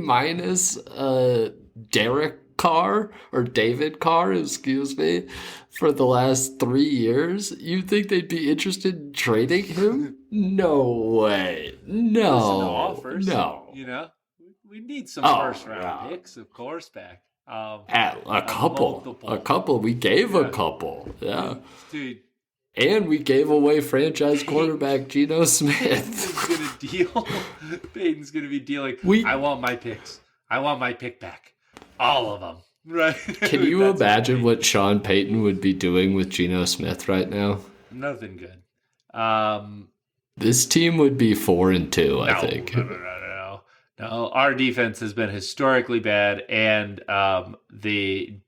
Derek Carr or David Carr, excuse me, for the last 3 years? You think they'd be interested in trading him? No way. No. Offers, no. You know, we need some first round picks, of course, back. A couple. We gave a couple. Yeah. Dude. And we gave away franchise quarterback Geno Smith. Peyton's going to be dealing. I want my picks. I want my pick back. All of them. Right? Can you imagine what Sean Payton would be doing with Geno Smith right now? Nothing good. This team would be 4-2, I think. No, our defense has been historically bad, and the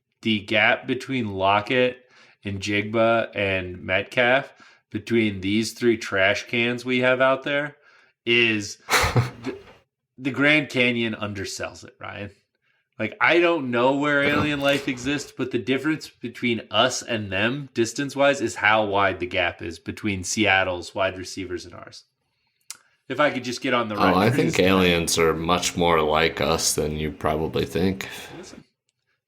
gap between Lockett and Jigba and Metcalf, between these 3 trash cans we have out there, is the Grand Canyon undersells it, Ryan. Like, I don't know where alien life exists, but the difference between us and them, distance-wise, is how wide the gap is between Seattle's wide receivers and ours. If I could just get on the right. I think aliens are much more like us than you probably think. Listen,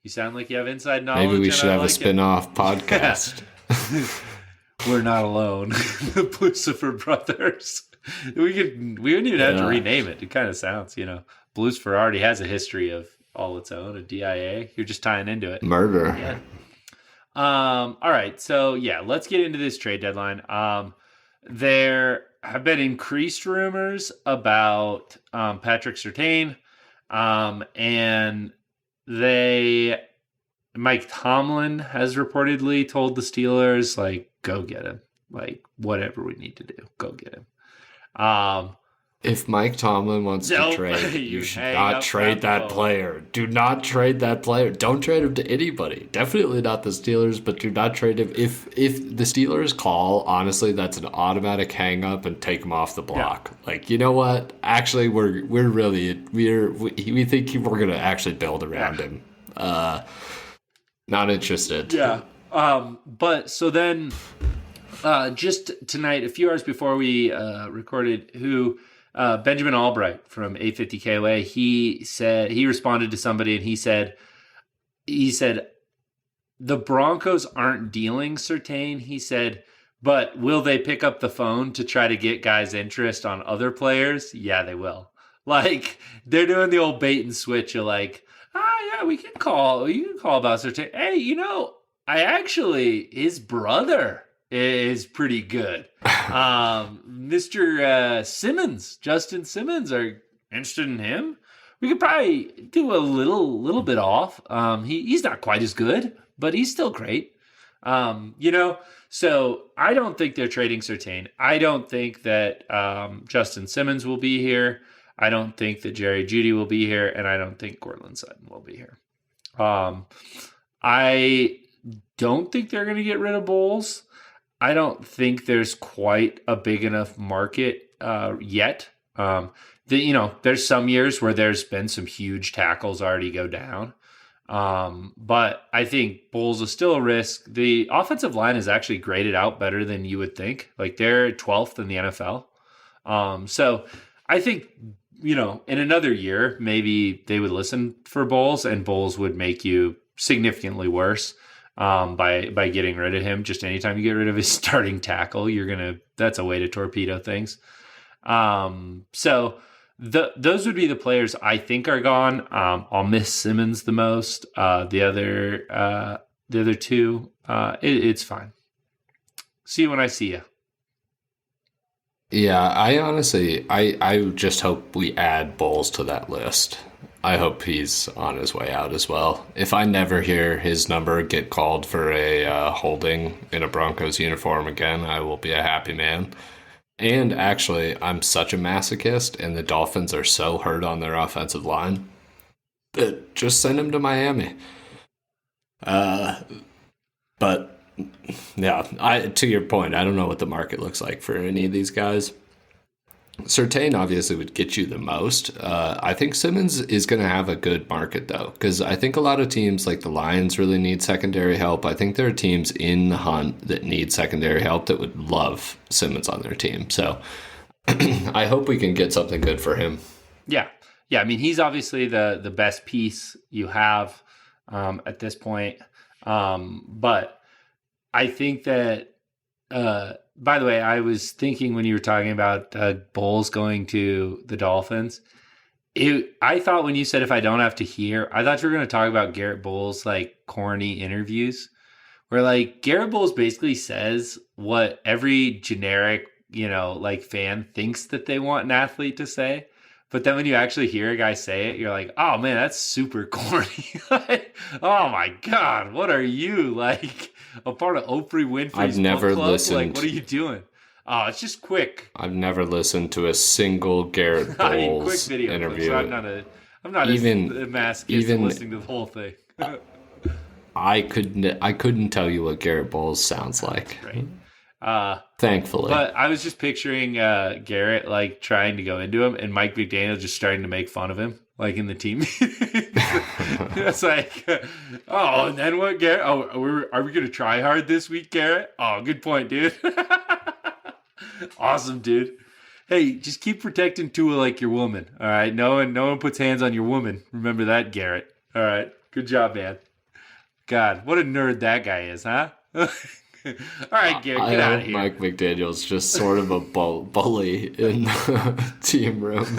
you sound like you have inside knowledge. Maybe we should have a spin-off podcast. We're not alone. The Lucifer Brothers. We wouldn't even have to rename it. It kind of sounds, Lucifer already has a history of all its own, a DIA. You're just tying into it. Murder. Yeah. All right. So, let's get into this trade deadline. There have been increased rumors about Patrick Surtain, and Mike Tomlin has reportedly told the Steelers, like, go get him. Like, whatever we need to do, go get him. If Mike Tomlin wants to trade, you should not trade that player. Do not trade that player. Don't trade him to anybody. Definitely not the Steelers, but do not trade him. If the Steelers call, honestly, that's an automatic hang up and take him off the block. Yeah. Like, you know what? Actually, we think we're gonna actually build around him. Not interested. Yeah. But so then, just tonight, a few hours before we recorded, Benjamin Albright from 850 KOA, he responded to somebody and he said, the Broncos aren't dealing Surtain. He said, but will they pick up the phone to try to get guys' interest on other players? Yeah, they will. Like, they're doing the old bait and switch of like, yeah, you can call about Surtain. Hey, his brother is pretty good. Mr. Simmons, Justin Simmons, are interested in him. We could probably do a little bit off. He's not quite as good, but he's still great. So I don't think they're trading Surtain. I don't think that Justin Simmons will be here. I don't think that Juedy will be here, and I don't think Courtland Sutton will be here. I don't think they're going to get rid of Bolles. I don't think there's quite a big enough market yet. There's some years where there's been some huge tackles already go down. But I think Bolles is still a risk. The offensive line is actually graded out better than you would think. Like, they're 12th in the NFL. So I think, in another year, maybe they would listen for Bolles, and Bolles would make you significantly worse by getting rid of him. Just anytime you get rid of his starting tackle, that's a way to torpedo things. So those would be the players I think are gone. I'll miss Simmons the most. The other two, it's fine. See you when I see you. Yeah, I honestly, I just hope we add Bolles to that list. I hope he's on his way out as well. If I never hear his number get called for a holding in a Broncos uniform again, I will be a happy man. And actually, I'm such a masochist, and the Dolphins are so hurt on their offensive line that just send him to Miami. But yeah, to your point, I don't know what the market looks like for any of these guys. Surtain obviously would get you the most. I think Simmons is going to have a good market, though, because I think a lot of teams like the Lions really need secondary help. I think there are teams in the hunt that need secondary help that would love Simmons on their team. So I hope we can get something good for him. Yeah. I mean, he's obviously the best piece you have at this point. But I think that, by the way, I was thinking when you were talking about Bolles going to the Dolphins, I thought when you said if I don't have to hear, I thought you were going to talk about Garrett Bolles' like corny interviews where like Garrett Bolles basically says what every generic, like fan thinks that they want an athlete to say. But then when you actually hear a guy say it, you're like, oh man, that's super corny. Like, oh my God, what are you, like a part of Oprah Winfrey's I've never book club? listened. Like, what are you doing? Oh, it's just quick. I've never listened to a single Garrett Bolles quick video interview. So I'm not even a masochist listening to the whole thing. I couldn't tell you what Garrett Bolles sounds like. Right. Thankfully. But I was just picturing Garrett like trying to go into him and Mike McDaniel just starting to make fun of him, like in the team. It's like, and then what, Garrett? Are we going to try hard this week, Garrett? Oh, good point, dude. Awesome, dude. Hey, just keep protecting Tua like your woman, all right? No one puts hands on your woman. Remember that, Garrett. All right. Good job, man. God, what a nerd that guy is, huh? All right, Garrett, get out of here. Mike McDaniel's just sort of a bully in the team rooms,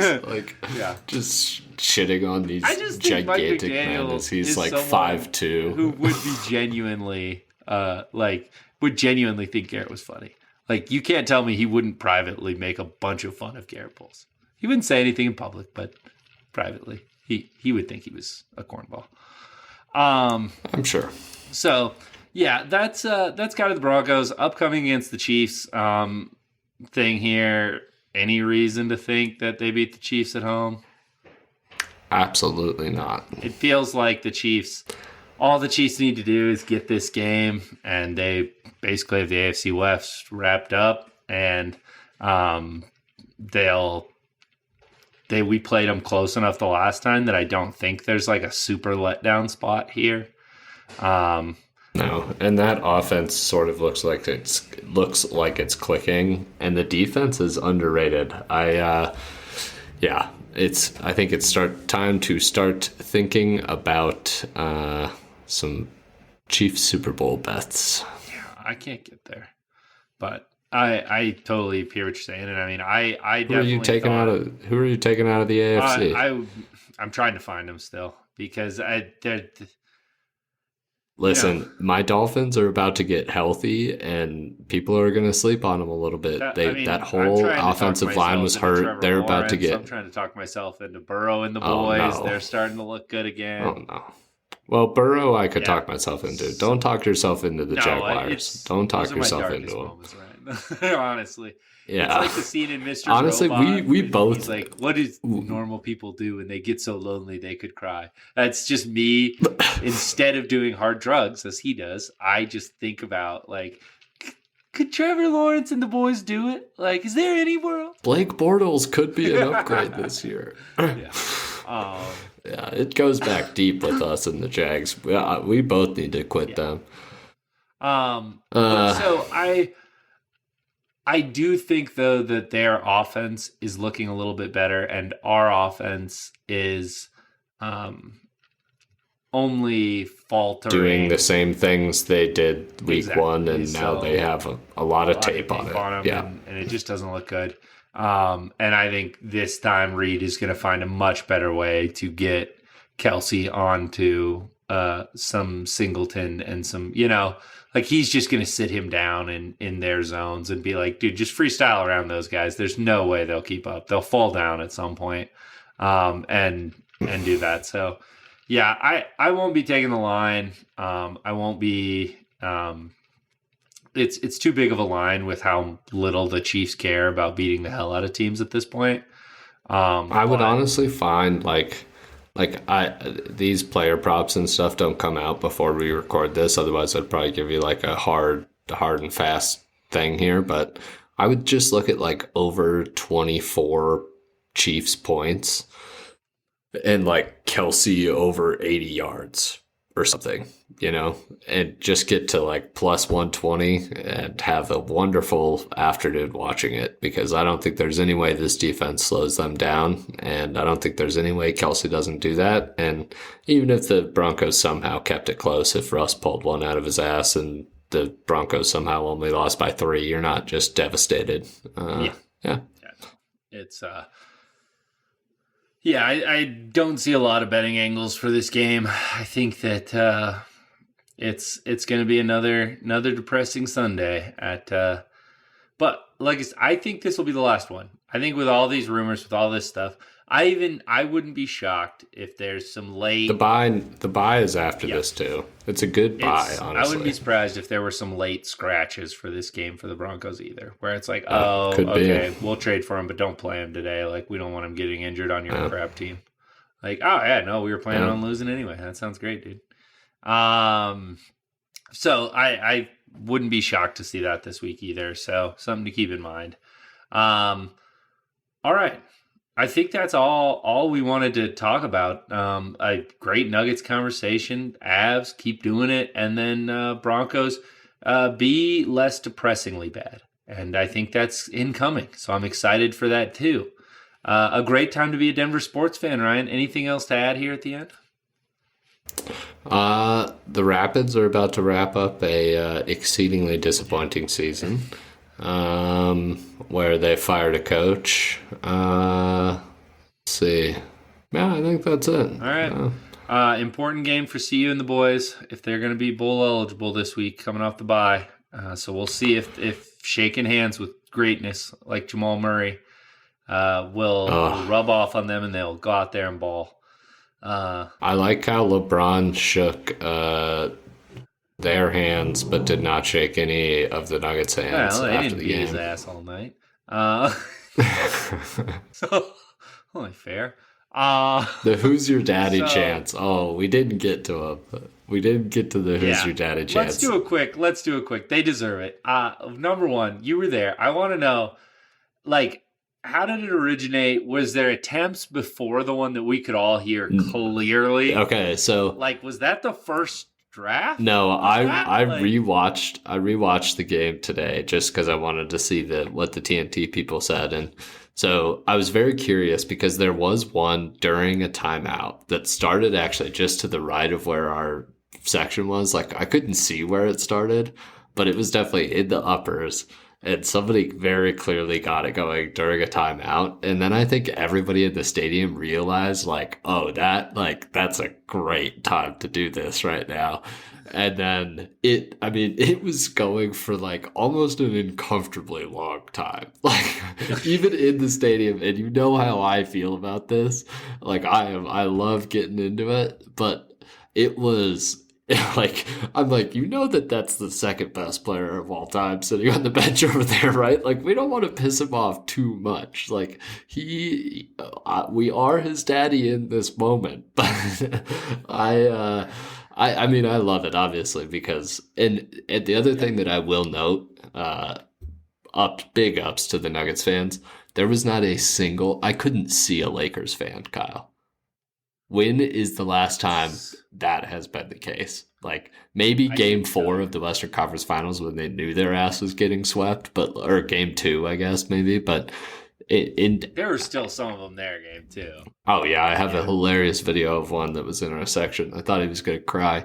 just shitting on these gigantic men as he's like 5'2", who would be genuinely think Garrett was funny. Like, you can't tell me he wouldn't privately make a bunch of fun of Garrett Bolles. He wouldn't say anything in public, but privately, he would think he was a cornball. I'm sure. So. Yeah, that's kind of the Broncos upcoming against the Chiefs thing here. Any reason to think that they beat the Chiefs at home? Absolutely not. It feels like all the Chiefs need to do is get this game, and they basically have the AFC West wrapped up, and we played them close enough the last time that I don't think there's like a super letdown spot here. No, and that offense sort of looks like it's clicking, and the defense is underrated. Yeah, I think it's time to start thinking about some Chiefs Super Bowl bets. Yeah, I can't get there, but I totally hear what you're saying, and I mean, I Who are you definitely taking thought, Who are you taking out of the AFC? I'm trying to find them still because Listen, my Dolphins are about to get healthy, and people are going to sleep on them a little bit. That whole offensive line was hurt. They're about to get. I'm trying to talk myself into Burrow and the boys. No. They're starting to look good again. Oh no. Well, Burrow, I could talk myself into. Don't talk yourself into the Jaguars. Don't talk yourself into them. Moments, right? Honestly. Yeah. It's like the scene in Mr. Honestly, Robot. we both. He's like, what do normal people do when they get so lonely they could cry? That's just me. Instead of doing hard drugs, as he does, I just think about, like, could Trevor Lawrence and the boys do it? Like, is there any world? Blake Bortles could be an upgrade this year. Yeah. Yeah, it goes back deep with us and the Jags. We both need to quit them. So I do think, though, that their offense is looking a little bit better, and our offense is only faltering. Doing the same things they did week one, and now they have a lot of tape on it. Yeah. And it just doesn't look good. And I think this time Reed is going to find a much better way to get Kelsey onto some Singleton and some, like he's just going to sit him down in their zones and be like, dude, just freestyle around those guys. There's no way they'll keep up. They'll fall down at some point, and do that. So, yeah, I won't be taking the line. I won't be. It's too big of a line with how little the Chiefs care about beating the hell out of teams at this point. I would honestly find these player props and stuff don't come out before we record this. Otherwise, I'd probably give you like a hard and fast thing here. But I would just look at like over 24 Chiefs points and like Kelsey over 80 yards or something, and just get to like plus 120 and have a wonderful afternoon watching it, because I don't think there's any way this defense slows them down, and I don't think there's any way Kelsey doesn't do that. And even if the Broncos somehow kept it close, if Russ pulled one out of his ass and the Broncos somehow only lost by 3, you're not just devastated. Yeah. It's yeah, I don't see a lot of betting angles for this game. I think that it's going to be another depressing Sunday but like I think this will be the last one. I think with all these rumors, with all this stuff, I wouldn't be shocked if there's some late. The buy is after this too. It's a good buy, honestly. I wouldn't be surprised if there were some late scratches for this game for the Broncos either, where it's like, okay, we'll trade for him, but don't play him today. Like, we don't want him getting injured on your crap team. Like, oh yeah, no, we were planning on losing anyway. That sounds great, dude. So I wouldn't be shocked to see that this week either. So something to keep in mind. All right. I think that's all we wanted to talk about. A great Nuggets conversation. Avs, keep doing it. And then Broncos, be less depressingly bad. And I think that's incoming. So I'm excited for that too. A great time to be a Denver sports fan, Ryan. Anything else to add here at the end? The Rapids are about to wrap up a exceedingly disappointing season. Where they fired a coach. Let's see. Yeah, I think that's it. All right. Important game for CU and the boys if they're going to be bowl eligible this week, coming off the bye. So we'll see if shaking hands with greatness like Jamal Murray will rub off on them and they'll go out there and ball. I like how LeBron shook their hands, but did not shake any of the Nuggets' hands. Well, they after didn't the beat game. his ass all night. So, only fair. The Who's Your Daddy chance. Oh, we didn't get to the Who's Your Daddy chance. Let's do a quick. They deserve it. Number one, you were there. I want to know, like, how did it originate? Was there attempts before the one that we could all hear clearly? Okay, so like, was that the first draft? No, I Like, rewatched the game today just because I wanted to see what the TNT people said, and so I was very curious because there was one during a timeout that started actually just to the right of where our section was. Like I couldn't see where it started, but it was definitely in the uppers. And somebody very clearly got it going during a timeout. And then I think everybody in the stadium realized like, oh, that's a great time to do this right now. And then it was going for like almost an uncomfortably long time. Like even in the stadium, and you know how I feel about this. Like I love getting into it, but it was like, I'm like, that's the second best player of all time sitting on the bench over there, right? Like, we don't want to piss him off too much. Like, we are his daddy in this moment. But I mean, I love it, obviously, because, and the other thing that I will note, big ups to the Nuggets fans, there was not a single, I couldn't see a Lakers fan, Kyle. When is the last time that has been the case? Like maybe game 4 of the Western Conference Finals when they knew their ass was getting swept, or game 2, I guess maybe. But there were still some of them there, game 2. Oh yeah, I have a hilarious video of one that was in our section. I thought he was gonna cry.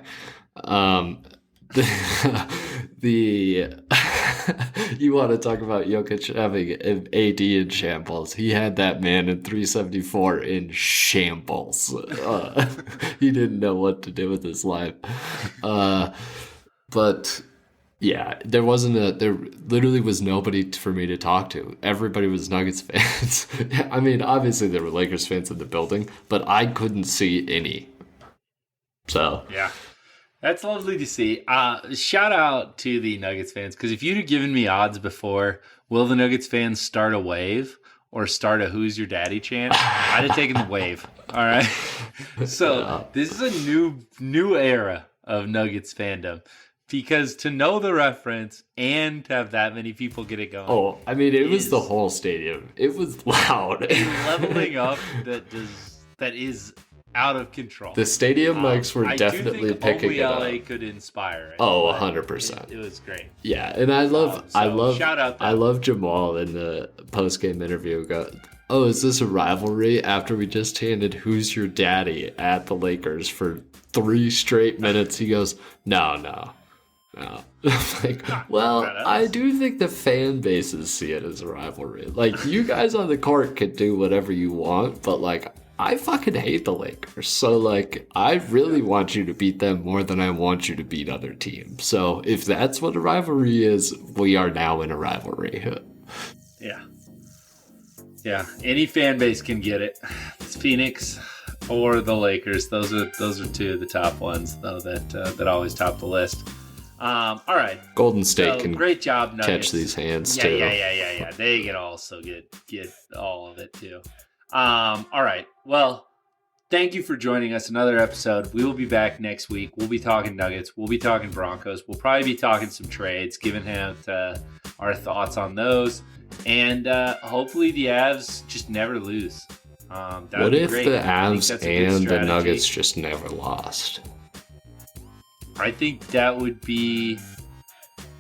You want to talk about Jokic having an AD in shambles. He had that man in 374 in shambles. He didn't know what to do with his life. But yeah, there literally was nobody for me to talk to. Everybody was Nuggets fans. I mean, obviously there were Lakers fans in the building, but I couldn't see any. So yeah. That's lovely to see. Shout out to the Nuggets fans, because if you'd have given me odds before, will the Nuggets fans start a wave or start a Who's Your Daddy chant, I'd have taken the wave. All right. So this is a new era of Nuggets fandom, because to know the reference and to have that many people get it going. Oh, I mean, it was the whole stadium. It was loud. A leveling up that is out of control. The stadium mics were definitely picking it up. Only LA could inspire it. Oh, 100%. It was great. Yeah, and I love shout out I love Jamal in the post-game interview oh, is this a rivalry after we just handed Who's Your Daddy at the Lakers for 3 straight minutes? He goes, no. Like, well, I do think the fan bases see it as a rivalry. Like, you guys on the court can do whatever you want, but like, I fucking hate the Lakers. So like, I really want you to beat them more than I want you to beat other teams. So if that's what a rivalry is, we are now in a rivalry. Yeah. Any fan base can get it. It's Phoenix or the Lakers. Those are 2 of the top ones, though, that always top the list. All right. Golden State can great job, Nuggets. catch these hands too. Yeah. They can also get all of it too. All right. Well, thank you for joining us. Another episode. We will be back next week. We'll be talking Nuggets. We'll be talking Broncos. We'll probably be talking some trades, giving out our thoughts on those. And hopefully the Avs just never lose. What if the Avs and the Nuggets just never lost? I think that would be,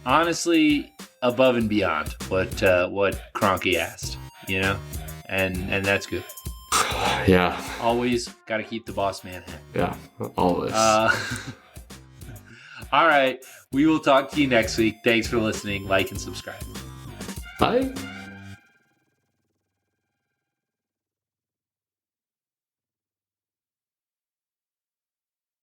honestly, above and beyond what Kroenke asked, and that's good. Yeah. Always got to keep the boss man happy. Yeah, always. All right. We will talk to you next week. Thanks for listening. Like and subscribe. Bye.